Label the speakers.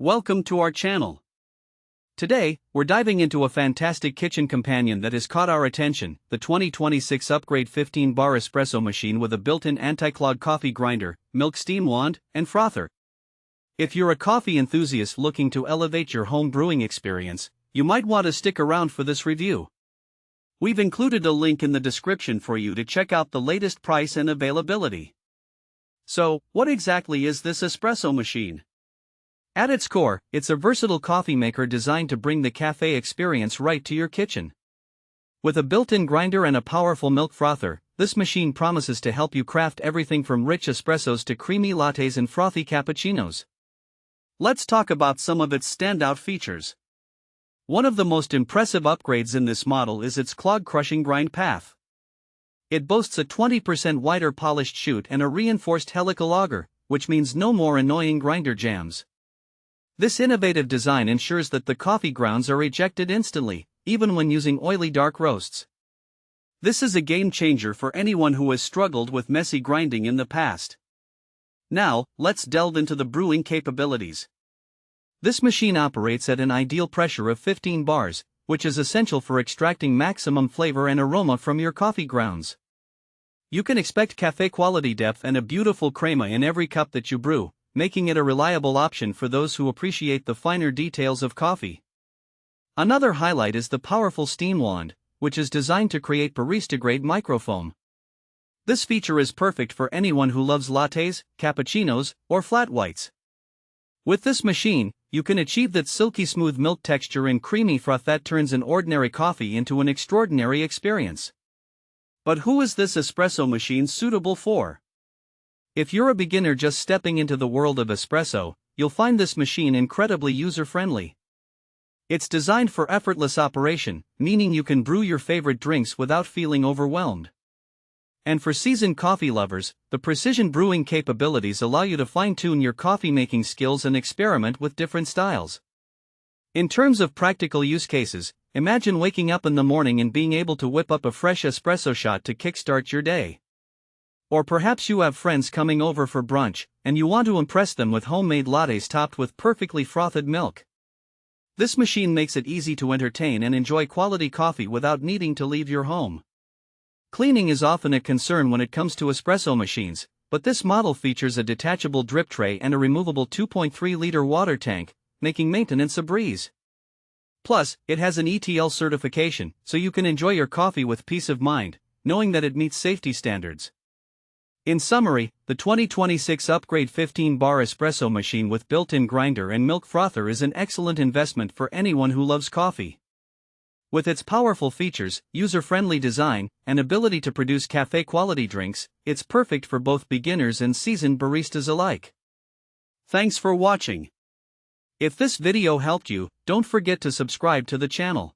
Speaker 1: Welcome to our channel. Today, we're diving into a fantastic kitchen companion that has caught our attention, the 2026 Upgrade 15 Bar Espresso Machine with a built-in anti-clog coffee grinder, milk steam wand, and frother. If you're a coffee enthusiast looking to elevate your home brewing experience, you might want to stick around for this review. We've included a link in the description for you to check out the latest price and availability. So, what exactly is this espresso machine? At its core, it's a versatile coffee maker designed to bring the café experience right to your kitchen. With a built-in grinder and a powerful milk frother, this machine promises to help you craft everything from rich espressos to creamy lattes and frothy cappuccinos. Let's talk about some of its standout features. One of the most impressive upgrades in this model is its clog-crushing grind path. It boasts a 20% wider polished chute and a reinforced helical auger, which means no more annoying grinder jams. This innovative design ensures that the coffee grounds are ejected instantly, even when using oily dark roasts. This is a game changer for anyone who has struggled with messy grinding in the past. Now, let's delve into the brewing capabilities. This machine operates at an ideal pressure of 15 bars, which is essential for extracting maximum flavor and aroma from your coffee grounds. You can expect cafe quality depth and a beautiful crema in every cup that you brew, making it a reliable option for those who appreciate the finer details of coffee. Another highlight is the powerful steam wand, which is designed to create barista-grade microfoam. This feature is perfect for anyone who loves lattes, cappuccinos, or flat whites. With this machine, you can achieve that silky smooth milk texture and creamy froth that turns an ordinary coffee into an extraordinary experience. But who is this espresso machine suitable for? If you're a beginner just stepping into the world of espresso, you'll find this machine incredibly user-friendly. It's designed for effortless operation, meaning you can brew your favorite drinks without feeling overwhelmed. And for seasoned coffee lovers, the precision brewing capabilities allow you to fine-tune your coffee-making skills and experiment with different styles. In terms of practical use cases, imagine waking up in the morning and being able to whip up a fresh espresso shot to kickstart your day. Or perhaps you have friends coming over for brunch, and you want to impress them with homemade lattes topped with perfectly frothed milk. This machine makes it easy to entertain and enjoy quality coffee without needing to leave your home. Cleaning is often a concern when it comes to espresso machines, but this model features a detachable drip tray and a removable 2.3-liter water tank, making maintenance a breeze. Plus, it has an ETL certification, so you can enjoy your coffee with peace of mind, knowing that it meets safety standards. In summary, the 2026 Upgrade 15 Bar Espresso Machine with built-in grinder and milk frother is an excellent investment for anyone who loves coffee. With its powerful features, user-friendly design, and ability to produce cafe-quality drinks, it's perfect for both beginners and seasoned baristas alike. Thanks for watching. If this video helped you, don't forget to subscribe to the channel.